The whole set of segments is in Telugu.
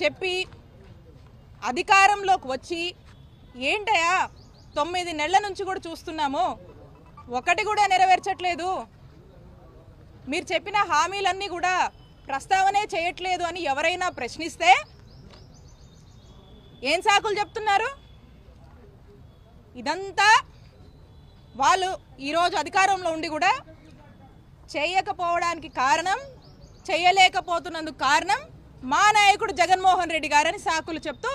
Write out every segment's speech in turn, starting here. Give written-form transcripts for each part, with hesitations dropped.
చెప్పి అధికారంలోకి వచ్చి ఏంటయా 9 నెలల నుంచి కూడా చూస్తున్నాము, ఒకటి కూడా నెరవేర్చట్లేదు, మీరు చెప్పిన హామీలన్నీ కూడా ప్రస్తావనే చేయట్లేదు అని ఎవరైనా ప్రశ్నిస్తే ఏం సాకులు చెప్తున్నారు? ఇదంతా వాళ్ళు ఈరోజు అధికారంలో ఉండి కూడా చేయకపోవడానికి కారణం, చేయలేకపోతున్నందుకు కారణం మా నాయకుడు జగన్మోహన్ రెడ్డి గారని సాకులు చెప్తూ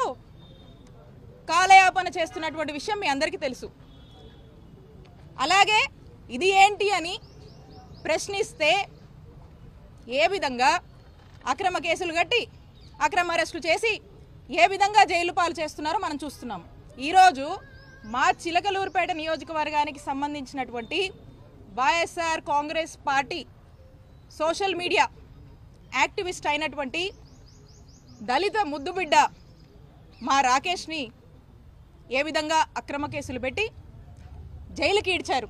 కాలయాపన చేస్తున్నటువంటి విషయం మీ అందరికీ తెలుసు. అలాగే ఇది ఏంటి అని ప్రశ్నిస్తే ఏ విధంగా అక్రమ కేసులు కట్టి అక్రమ అరెస్టులు చేసి ఏ విధంగా జైలు పాలు చేస్తున్నారో మనం చూస్తున్నాం. ఈరోజు మా చిలకలూరుపేట నియోజకవర్గానికి సంబంధించినటువంటి YSR Congress party social media activist అయినటువంటి దళిత ముద్దుబిడ్డ మా రాకేష్ని ఏ విధంగా అక్రమ కేసులు పెట్టి జైలుకి ఈడ్చారు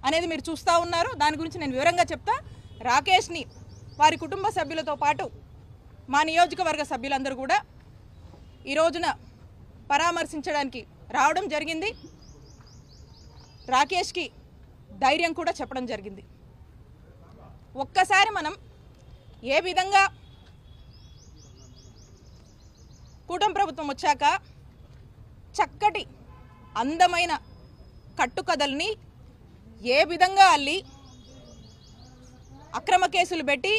అనేది మీరు చూస్తూ ఉన్నారు. దాని గురించి నేను వివరంగా చెప్తా. రాకేష్ని వారి కుటుంబ సభ్యులతో పాటు మా నియోజకవర్గ సభ్యులందరూ కూడా ఈ రోజున పరామర్శించడానికి రావడం జరిగింది. రాకేష్కి ధైర్యం కూడా చెప్పడం జరిగింది. ఒక్కసారి మనం ఏ విధంగా కూటమి ప్రభుత్వం వచ్చాక చక్కటి అందమైన కట్టుకథల్ని ఏ విధంగా అల్లి అక్రమ కేసులు పెట్టి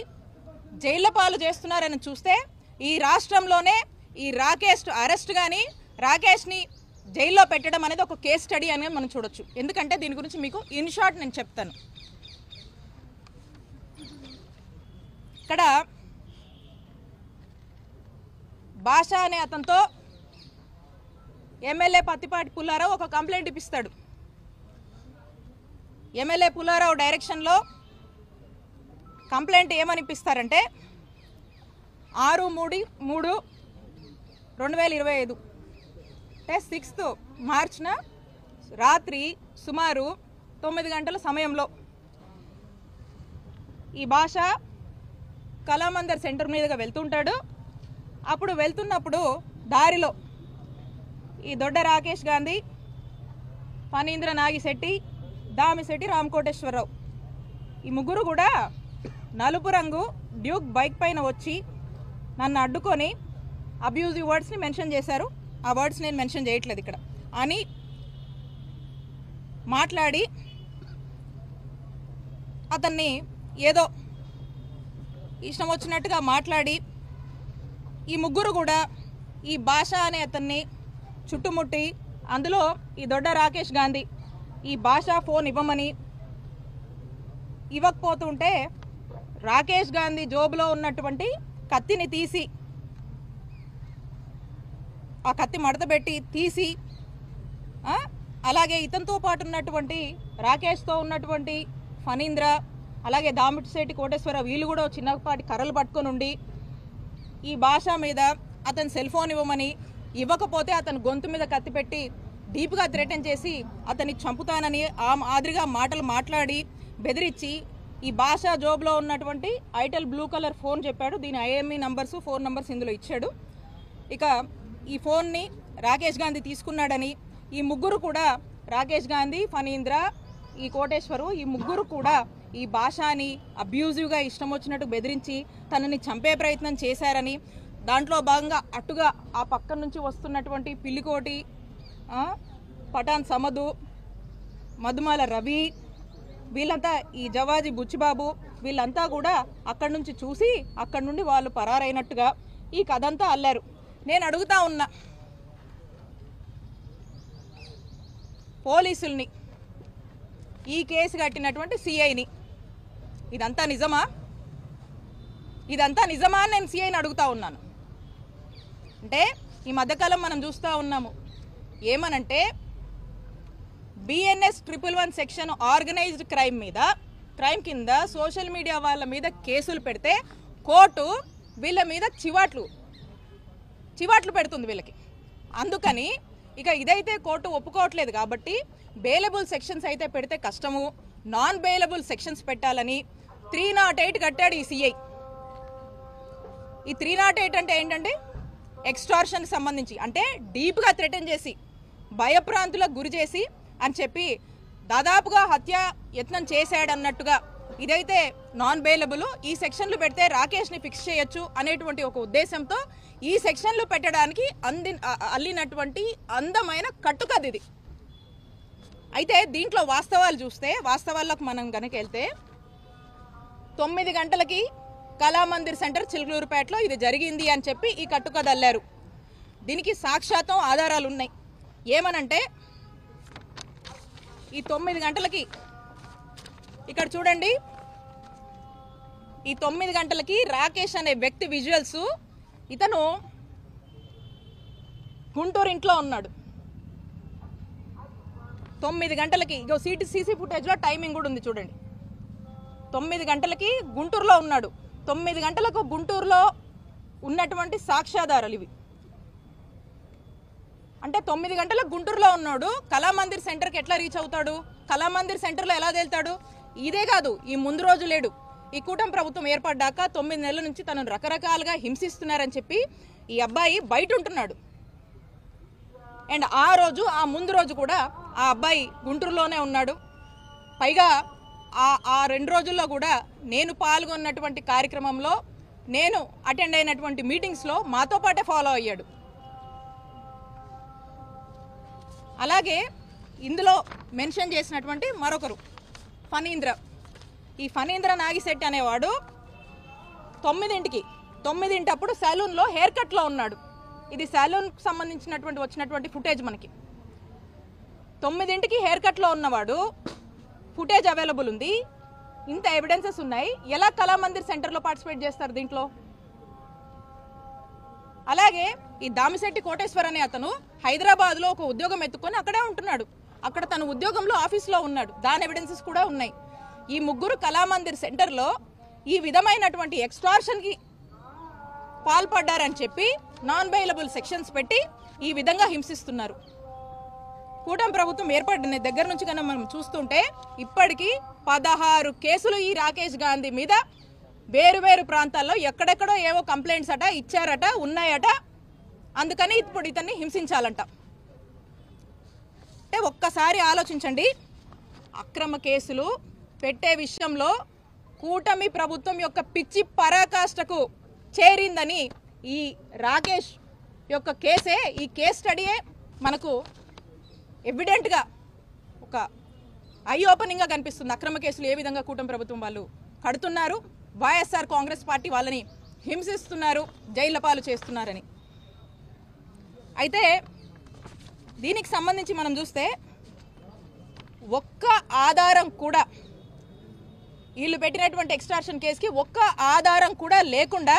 జైళ్ల పాలు చేస్తున్నారని చూస్తే ఈ రాష్ట్రంలోనే ఈ రాకేష్ అరెస్ట్ కానీ రాకేష్ని జైల్లో పెట్టడం అనేది ఒక కేస్ స్టడీ అనేది మనం చూడొచ్చు. ఎందుకంటే దీని గురించి మీకు ఇన్ షార్ట్ నేను చెప్తాను. ఇక్కడ భాష అనే అతనితో ఎమ్మెల్యే పత్తిపాటి పుల్లారావు ఒక కంప్లైంట్ ఇప్పిస్తాడు. ఎమ్మెల్యే పుల్లారావు డైరెక్షన్లో కంప్లైంట్ ఏమని ఇప్పిస్తారంటే 6/3/2025 అంటే 6th మార్చ్న రాత్రి సుమారు 9 గంటల సమయంలో ఈ భాష కళామందర్ సెంటర్ మీదుగా వెళ్తుంటాడు. అప్పుడు వెళ్తున్నప్పుడు దారిలో ఈ దొడ్డ రాకేష్ గాంధీ, ఫణీంద్ర నాగిశెట్టి, దామిశెట్టి రామకోటేశ్వరరావు ఈ ముగ్గురు కూడా నలుపు రంగు డ్యూక్ బైక్ పైన వచ్చి నన్ను అడ్డుకొని అబ్యూజివ్ వర్డ్స్ని మెన్షన్ చేశారు. ఆ వర్డ్స్ నేను మెన్షన్ చేయట్లేదు ఇక్కడ అని మాట్లాడి అతన్ని ఏదో ఇష్టం వచ్చినట్టుగా మాట్లాడి ఈ ముగ్గురు కూడా ఈ భాష అనే అతన్ని చుట్టుముట్టి అందులో ఈ దొడ్డ రాకేష్ గాంధీ ఈ భాష ఫోన్ ఇవ్వమని ఇవ్వకపోతుంటే రాకేష్ గాంధీ జోబులో ఉన్నటువంటి కత్తిని తీసి ఆ కత్తి మడతబెట్టి తీసి అలాగే ఇతనితో పాటు ఉన్నటువంటి రాకేష్తో ఉన్నటువంటి ఫణీంద్ర అలాగే దామిశెట్టి కోటేశ్వరరావు వీళ్ళు కూడా చిన్నపాటి కర్రలు పట్టుకొని ఉండి ఈ భాష మీద అతను సెల్ ఫోన్ ఇవ్వమని, ఇవ్వకపోతే అతను గొంతు మీద కత్తి పెట్టి డీప్గా థ్రెటన్ చేసి అతన్ని చంపుతానని ఆ మాదిరిగా మాటలు మాట్లాడి బెదిరించి ఈ భాష జోబులో ఉన్నటువంటి ఐటెల్ బ్లూ కలర్ ఫోన్ చెప్పాడు. దీని ఐఎంఈ నంబర్స్, ఫోన్ నంబర్స్ ఇందులో ఇచ్చాడు. ఇక ఈ ఫోన్ని రాకేష్ గాంధీ తీసుకున్నాడని ఈ ముగ్గురు కూడా రాకేష్ గాంధీ, ఫణీంద్ర, ఈ కోటేశ్వరు ఈ ముగ్గురు కూడా ఈ భాషని అబ్యూజివ్గా ఇష్టం వచ్చినట్టు బెదిరించి తనని చంపే ప్రయత్నం చేశారని, దాంట్లో భాగంగా అటుగా ఆ పక్క నుంచి వస్తున్నటువంటి పిల్లికోటి, పఠాన్ సమదు, మధుమాల రవి వీళ్ళంతా ఈ జవాజీ బుచ్చిబాబు వీళ్ళంతా కూడా అక్కడి నుంచి చూసి అక్కడి నుండి వాళ్ళు పరారైనట్టుగా ఈ కథ అంతా అల్లారు. నేను అడుగుతా ఉన్నా పోలీసుల్ని, ఈ కేసు కట్టినటువంటి సిఐని, ఇదంతా నిజమా? ఇదంతా నిజమా అని నేను సిఐని అడుగుతా ఉన్నాను. అంటే ఈ మధ్యకాలం మనం చూస్తూ ఉన్నాము ఏమనంటే BNS 111 సెక్షన్ ఆర్గనైజ్డ్ క్రైమ్ కింద సోషల్ మీడియా వాళ్ళ మీద కేసులు పెడితే కోర్టు వీళ్ళ మీద చివాట్లు పెడుతుంది వీళ్ళకి. అందుకని ఇక ఇదైతే కోర్టు ఒప్పుకోవట్లేదు కాబట్టి బెయిలబుల్ సెక్షన్స్ అయితే పెడితే కష్టము, నాన్ బెయిలబుల్ సెక్షన్స్ పెట్టాలని 308 కట్టాడు ఈ సిఐ. ఈ 308 అంటే ఏంటంటే ఎక్స్టార్షన్ సంబంధించి అంటే డీప్గా థ్రెటన్ చేసి భయప్రాంతులకు గురి చేసి అని చెప్పి దాదాపుగా హత్య యత్నం చేశాడన్నట్టుగా ఇదైతే నాన్ బెయిలబుల్, ఈ సెక్షన్లు పెడితే రాకేష్ని ఫిక్స్ చేయొచ్చు అనేటువంటి ఒక ఉద్దేశంతో ఈ సెక్షన్లు పెట్టడానికి అల్లినటువంటి అందమైన కట్టుకథ ఇది. అయితే దీంట్లో వాస్తవాలు చూస్తే, వాస్తవాల్లోకి మనం కనుక వెళ్తే 9 గంటలకి కళామందిర్ సెంటర్ చిలుకూరుపేటలో ఇది జరిగింది అని చెప్పి ఈ కట్టుకథ అల్లారు. దీనికి సాక్షాత్తం ఆధారాలు ఉన్నాయి. ఏమనంటే ఈ 9 గంటలకి ఇక్కడ చూడండి, ఈ 9 గంటలకి రాకేష్ అనే వ్యక్తి విజువల్స్, ఇతను గుంటూరు ఇంట్లో ఉన్నాడు. 9 గంటలకి ఇగో సీసీ ఫుటేజ్లో టైమింగ్ కూడా ఉంది చూడండి. 9 గంటలకి గుంటూరులో ఉన్నాడు. 9 గంటలకు గుంటూరులో ఉన్నటువంటి సాక్ష్యాధారాలు ఇవి. అంటే 9 గంటలకు గుంటూరులో ఉన్నాడు, కళామందిర్ సెంటర్కి ఎట్లా రీచ్ అవుతాడు, కళామందిర్ సెంటర్లో ఎలా తేలుతాడు? ఇదే కాదు, ఈ ముందు రోజు లేడు. ఈ కూటమి ప్రభుత్వం ఏర్పడ్డాక 9 నెలల నుంచి తనను రకరకాలుగా హింసిస్తున్నారని చెప్పి ఈ అబ్బాయి బయట ఉంటున్నాడు. అండ్ ఆ ముందు రోజు కూడా ఆ అబ్బాయి గుంటూరులోనే ఉన్నాడు. పైగా ఆ 2 రోజుల్లో కూడా నేను పాల్గొన్నటువంటి కార్యక్రమంలో, నేను అటెండ్ అయినటువంటి మీటింగ్స్లో మాతో పాటే ఫాలో అయ్యాడు. అలాగే ఇందులో మెన్షన్ చేసినటువంటి మరొకరు ఫణీంద్ర, ఈ ఫణీంద్ర నాగిశెట్టి అనేవాడు 9 అప్పుడు సెలూన్లో హెయిర్ కట్లో ఉన్నాడు. ఇది సెలూన్కి సంబంధించినటువంటి వచ్చినటువంటి ఫుటేజ్. మనకి 9 హెయిర్ కట్లో ఉన్నవాడు, ఫుటేజ్ అవైలబుల్ ఉంది, ఇంత ఎవిడెన్సెస్ ఉన్నాయి. ఎలా కళామందిర్ సెంటర్లో పార్టిసిపేట్ చేస్తారు దీంట్లో? అలాగే ఈ దామిశెట్టి కోటేశ్వర్ అనే అతను హైదరాబాద్లో ఒక ఉద్యోగం ఎత్తుకొని అక్కడే ఉంటున్నాడు. అక్కడ తన ఉద్యోగంలో ఆఫీస్లో ఉన్నాడు. దాని ఎవిడెన్సెస్ కూడా ఉన్నాయి. ఈ ముగ్గురు కళామందిర్ సెంటర్లో ఈ విధమైనటువంటి ఎక్స్టార్షన్కి పాల్పడ్డారని చెప్పి నాన్ బెయిలబుల్ సెక్షన్స్ పెట్టి ఈ విధంగా హింసిస్తున్నారు. కూటమి ప్రభుత్వం ఏర్పడిన దగ్గర నుంచి కన్నా మనం చూస్తుంటే ఇప్పటికీ 16 కేసులు ఈ రాకేష్ గాంధీ మీద వేరు ప్రాంతాల్లో ఎక్కడెక్కడో ఏవో కంప్లైంట్స్ అట ఇచ్చారట, ఉన్నాయట. అందుకని ఇప్పుడు ఇతన్ని హింసించాలంట. అంటే ఒక్కసారి ఆలోచించండి, అక్రమ కేసులు పెట్టే విషయంలో కూటమి ప్రభుత్వం యొక్క పిచ్చి పరాకాష్ఠకు చేరిందని ఈ రాకేష్ యొక్క కేసే, ఈ కేస్ స్టడీయే మనకు ఎవిడెంట్గా ఒక ఐ ఓపెనింగ్గా కనిపిస్తుంది. అక్రమ కేసులు ఏ విధంగా కూటమి ప్రభుత్వం వాళ్ళు కడుతున్నారు, వైఎస్ఆర్ కాంగ్రెస్ పార్టీ వాళ్ళని హింసిస్తున్నారు, జైళ్ల పాలు చేస్తున్నారని. అయితే దీనికి సంబంధించి మనం చూస్తే ఒక్క ఆధారం కూడా, వీళ్ళు పెట్టినటువంటి ఎక్స్టార్షన్ కేసుకి ఒక్క ఆధారం కూడా లేకుండా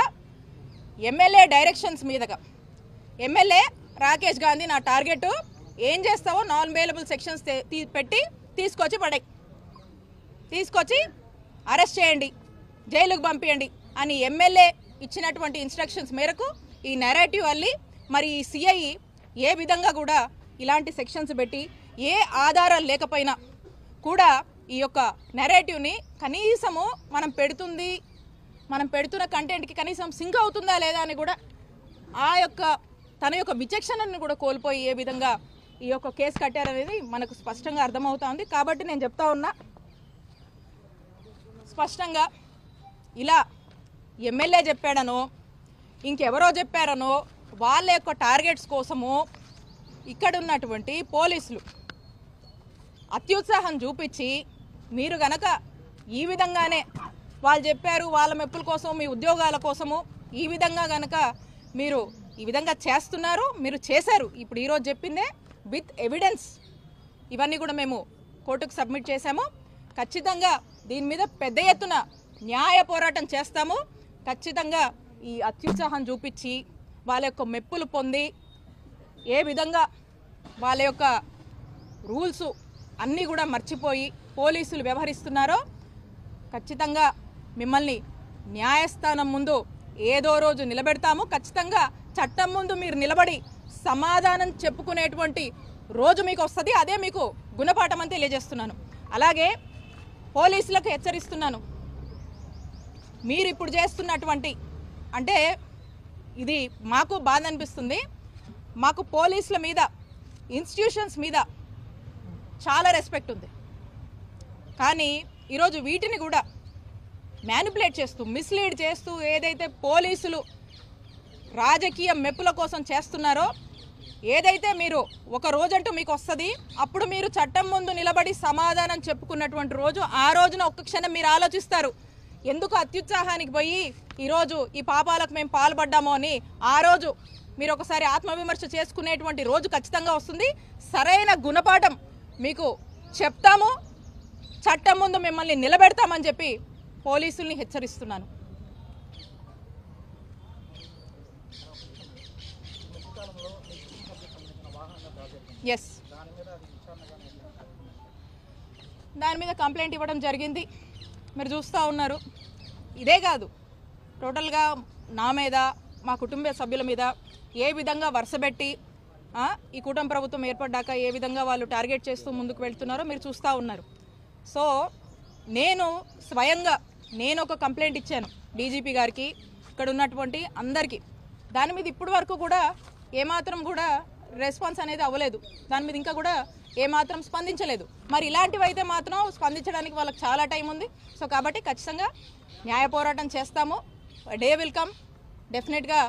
ఎమ్మెల్యే డైరెక్షన్స్ మీదుగా ఎమ్మెల్యే రాకేష్ గాంధీ నా టార్గెట్ ఏం చేస్తావో నాన్ బెయిలబుల్ సెక్షన్స్ పెట్టి తీసుకొచ్చి అరెస్ట్ చేయండి, జైలుకు పంపించండి అని ఎమ్మెల్యే ఇచ్చినటువంటి ఇన్స్ట్రక్షన్స్ మేరకు ఈ నెరేటివ్ అల్లి మరి ఈ సిఐ ఏ విధంగా కూడా ఇలాంటి సెక్షన్స్ పెట్టి ఏ ఆధారాలు లేకపోయినా కూడా ఈ యొక్క నెరేటివ్ని కనీసము మనం పెడుతున్న కంటెంట్కి కనీసం సింక్ అవుతుందా లేదా అని కూడా తన యొక్క విచక్షణను కూడా కోల్పోయి ఏ విధంగా ఈ యొక్క కేసు కట్టారనేది మనకు స్పష్టంగా అర్థమవుతోంది. కాబట్టి నేను చెప్తా ఉన్నా, స్పష్టంగా ఇలా ఎమ్మెల్యే చెప్పాడనో ఇంకెవరో చెప్పారనో వాళ్ళ యొక్క టార్గెట్స్ కోసము ఇక్కడ ఉన్నటువంటి పోలీసులు అత్యుత్సాహం చూపించి మీరు గనక ఈ విధంగానే వాళ్ళు చెప్పారు వాళ్ళ మెప్పుల కోసం మీ ఉద్యోగాల కోసము ఈ విధంగా గనక మీరు ఈ విధంగా చేస్తున్నారు, మీరు చేశారు. ఇప్పుడు ఈరోజు చెప్పిందే విత్ ఎవిడెన్స్ ఇవన్నీ కూడా మేము కోర్టుకు సబ్మిట్ చేశాము. ఖచ్చితంగా దీని మీద పెద్ద ఎత్తున న్యాయ పోరాటం చేస్తాము. ఖచ్చితంగా ఈ అత్యుత్సాహం చూపించి వాళ్ళ యొక్క మెప్పులు పొంది ఏ విధంగా వాళ్ళ యొక్క రూల్స్ అన్నీ కూడా మర్చిపోయి పోలీసులు వ్యవహరిస్తున్నారో ఖచ్చితంగా మిమ్మల్ని న్యాయస్థానం ముందు ఏదో రోజు నిలబెడతాము. ఖచ్చితంగా చట్టం ముందు మీరు నిలబడి సమాధానం చెప్పుకునేటువంటి రోజు మీకు వస్తుంది. అదే మీకు గుణపాఠం అని తెలియజేస్తున్నాను. అలాగే పోలీసులకు హెచ్చరిస్తున్నాను, మీరు ఇప్పుడు చేస్తున్నటువంటి అంటే ఇది మాకు బాధ అనిపిస్తుంది. మాకు పోలీసుల మీద, ఇన్స్టిట్యూషన్స్ మీద చాలా రెస్పెక్ట్ ఉంది. కానీ ఈరోజు వీటిని కూడా మ్యానిపులేట్ చేస్తూ, మిస్లీడ్ చేస్తూ ఏదైతే పోలీసులు రాజకీయ మెప్పుల కోసం చేస్తున్నారో, ఏదైతే మీరు ఒక రోజంటూ మీకు వస్తుంది, అప్పుడు మీరు చట్టం ముందు నిలబడి సమాధానం చెప్పుకున్నటువంటి రోజు, ఆ రోజున ఒక్క క్షణం మీరు ఆలోచిస్తారు ఎందుకు అత్యుత్సాహానికి పోయి ఈరోజు ఈ పాపాలకు మేము పాల్పడ్డామో అని. ఆ రోజు మీరు ఒకసారి ఆత్మవిమర్శ చేసుకునేటువంటి రోజు ఖచ్చితంగా వస్తుంది. సరైన గుణపాఠం మీకు చెప్తాము, చట్టం ముందు మిమ్మల్ని నిలబెడతామని చెప్పి పోలీసుల్ని హెచ్చరిస్తున్నాను. ఎస్, దాని మీద కంప్లైంట్ ఇవ్వడం జరిగింది. మీరు చూస్తూ ఉన్నారు. ఇదే కాదు, టోటల్గా నా మీద, మా కుటుంబ సభ్యుల మీద ఏ విధంగా వరుసబెట్టి ఈ కూటమి ప్రభుత్వం ఏర్పడ్డాక ఏ విధంగా వాళ్ళు టార్గెట్ చేస్తూ ముందుకు వెళ్తున్నారో మీరు చూస్తూ ఉన్నారు. సో నేను స్వయంగా ఒక కంప్లైంట్ ఇచ్చాను డీజీపీ గారికి, ఇక్కడ ఉన్నటువంటి అందరికీ. దాని మీద ఇప్పటి వరకు కూడా ఏమాత్రం కూడా రెస్పాన్స్ అనేది అవ్వలేదు. దాని మీద ఇంకా కూడా ఏమాత్రం స్పందించలేదు. మరి ఇలాంటివి అయితే మాత్రం స్పందించడానికి వాళ్ళకి చాలా టైం ఉంది. సో కాబట్టి ఖచ్చితంగా న్యాయ పోరాటం చేస్తాము. డే విల్ కమ్ డెఫినెట్గా.